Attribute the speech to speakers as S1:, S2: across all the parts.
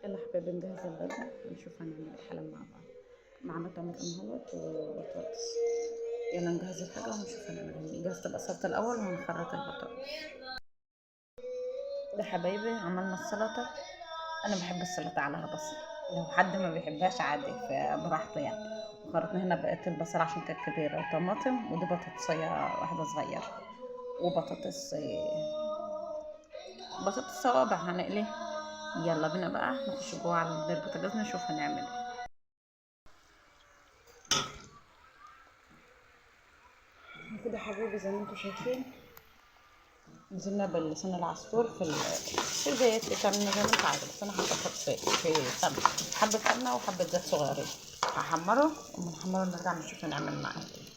S1: يلا حبايبي نجهز الغدا ونشوف هنعمل ايه حالا مع بعض. معانا طماطم اهوت وبطاطس. يلا نجهز الحاجة ونشوف هنعمل ايه. جهزت البصلة الاول وهنخرط البطاطس. ده حبايبي عملنا السلطة. انا بحب السلطة عليها بصل، لو حد ما بيحبهاش عادي فبراحته يعني. وخرطنا هنا بقية البصل عشان كانت كبيرة وطماطم، ودي بطاطسية واحدة صغيرة وبطاطس بطاطس صوابع هنقليها. يلا بينا بقى نخش جوه على البوتاجاز نشوف هنعمل ايه. كده حبيبي زي ما انتم شايفين نزلنا بلسان العصفور في زيت سمنه زي ما انت عايز، بس انا هحط في سمنه، حبه سمنه وحبه زيت صغيرين. هحمره ومن حمره نرجع نشوف هنعمل معاه ايه.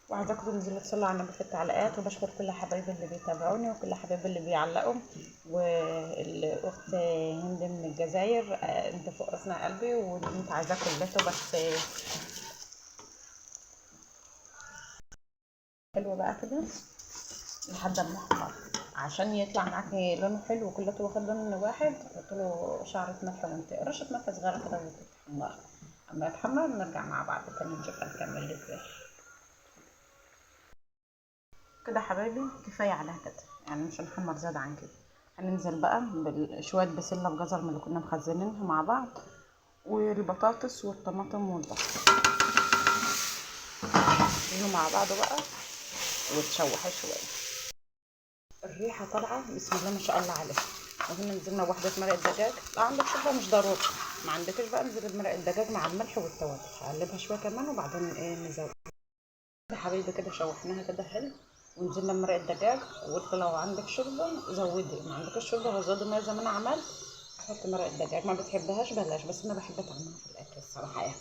S1: وعايزاكم تنزلوا تصلوا على النبي في التعليقات، وبشكر كل حبايبي اللي بيتابعوني وكل حبايبي اللي بيعلقوا. والاخت هند من الجزائر، انت فوق راسنا قلبي، وانت عايزاه كلته بس حلو بقى كده لحد ما احمر، عشان يطلع معاكي لونه حلو وكلته واخد لون واحد. حط له شعرة ملح رشة ملح صغيرة كده وتتحمر. اما يتحمر نرجع مع بعض تاني نشوف هنكمل ازاي. كده حبايبي كفاية عليها كده، يعني مش هنحمر زيادة عن كده. هننزل بقى بشوية بسلة وجزر من اللي كنا مخزنينها مع بعض، والبطاطس والطماطم والبصل ينزلوا مع بعض بقى وتشوحوا شوية. الريحة طالعة بسم الله ما شاء الله عليها. وهنا نزلنا واحدة مرق الدجاج، لو عندك شوربة مش ضروري، ما عندكش بقى نزل بمرق الدجاج مع الملح والتوابل. هقلبها شوية كمان وبعدين نزود. كده حبيبي كده شوحناها كده حلو، ونزلنا بمرق الدجاج. وقلت لو عندك شوربة زودي، ما عندكش شوربة هزودي مية زي ما انا عملت. احط مرق الدجاج، ما بتحبهاش بلاش، بس انا بحب طعمها في الاكل الصراحة يعني.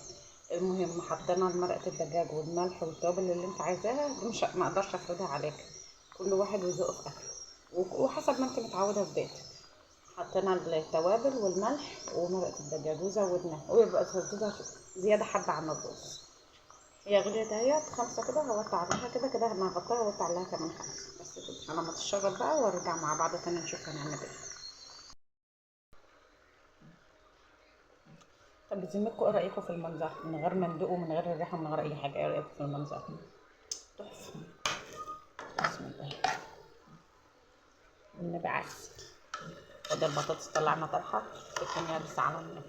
S1: المهم حطينا مرقة الدجاج والملح والتوابل اللي انت عايزاها دي، مش ما اقدرش افرضها عليك، كل واحد وذوقه في اكله وحسب ما انت متعوده في بيتك. حطينا التوابل والملح ومرقة الدجاج وزودناها، ويبقى زودها زيادة حبة عن الرز. هي غليت اهيت خمسة كده، هوطي عليها كده كده انا هغطيها واوطي عليها كمان خمسة بس كده. انا ما تشرب بقى وارجع مع بعض تاني نشوف هنعمل ايه. طب بذمتكم ايه رايكم في المنظر من غير ما ندوق ومن غير الريحه ومن غير اي حاجه؟ ايه رايكم في المنظر؟ تحفه. بسم الله والنبي عسل. وده البطاطس طلعنا طرحه، التانية لسه على النار.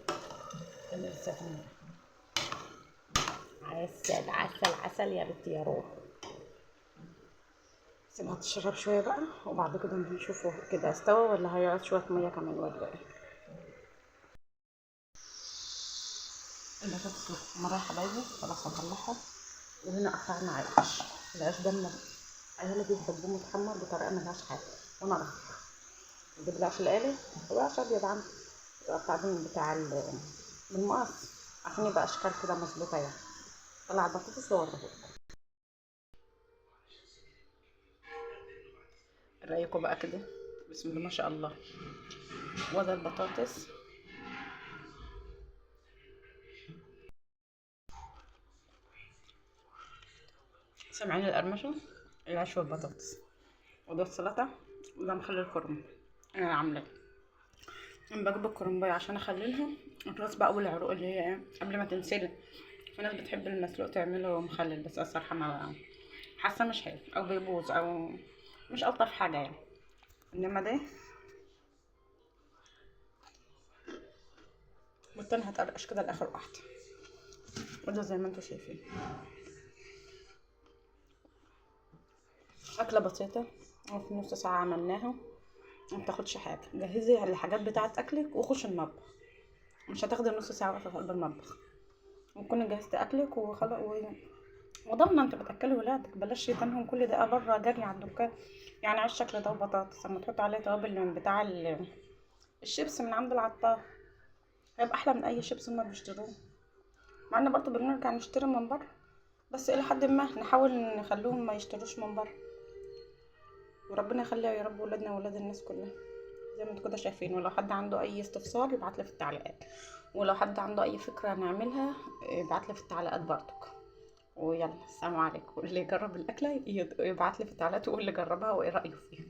S1: التانية لسه في النار. عسل عسل عسل يا بنتي يا روح. سيبها تشرب شويه بقى وبعد كده نشوفه كده استوى ولا هيقعد شويه ميه كمان ولا ايه. البطاطس محمرة يا حبايبي، خلاص هطلعها. وهنا قطعنا عيش. العيش ده عيالي بيحبوه متحمر بطريقه ملهاش حل، وانا رفض. نجيب العيش الآلي وعيش ابيض عندي، يقطع بتاع بالمقص عشان يبقى اشكال كده مظبوطه يعني. طلع البطاطس واوريهولكم. رايكم بقى كده؟ بسم الله ما شاء الله. وده البطاطس. سامعين القرمشه؟ العيش والبطاطس. وده السلطه، وده مخلي الكرنب انا عاملاه. انا بجيب الكرنبايه عشان اخللها خلاص بقى، اول العروق اللي هي قبل ما تنسلق. في ناس بتحب المسلوق تعمله مخلل، بس الصراحه ما حاسه مش حلو او بيبوظ او مش الطف حاجه يعني. انما ده والتاني هتقرقش كده لاخر واحده. وده زي ما انتم شايفين اكله بسيطه، في نص ساعه عملناها. ما بتاخدش حاجه. جهزي الحاجات بتاعه اكلك وخشي المطبخ، مش هتاخدي نص ساعه واقفه في قلب المطبخ، وتكوني جهزتي اكلك وخلاص. وضمن انت بتاكلي ولادك، بلاش شيطانهم كل دقيقه بره جري على الدكان. يعني عيش شكل ده وبطاطس اما تحط عليه توابل من بتاع الشيبس من عند العطار، هيبقى احلى من اي شيبس هما بيشتروه. مع ان برضه بنرجع نشتري من بره، بس الى حد ما نحاول نخليهم ما يشتروش من بره. وربنا يخليها يا رب ولادنا وولاد الناس كلها زي ما انتوا كده شايفين. ولو حد عنده اي استفسار يبعتلي في التعليقات، ولو حد عنده اي فكره نعملها يبعتلي في التعليقات برضك. ويلا السلام عليكم. اللي يجرب الاكله يبعتلي في التعليقات ويقول اللي جربها وايه رايه فيها.